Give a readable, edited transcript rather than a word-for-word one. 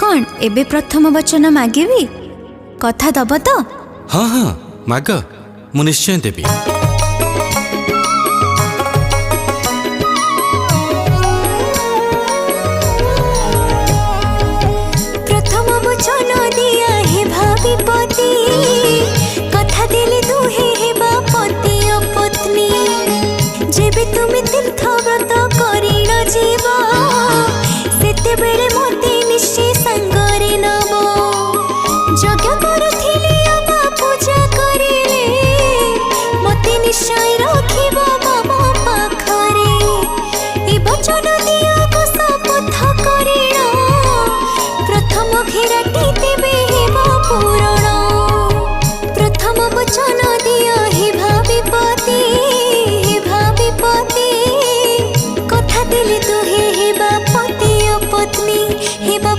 कौन एबे प्रथम वचन मागिबी कथा दब तो? हाँ हाँ माग मु निश्चय देवी। प्रथम वचन दिया हे भाभी पति कथा देले दुहे हेबा पति और पत्नी जेबे तुम तीर्थ व्रत करिण जीवा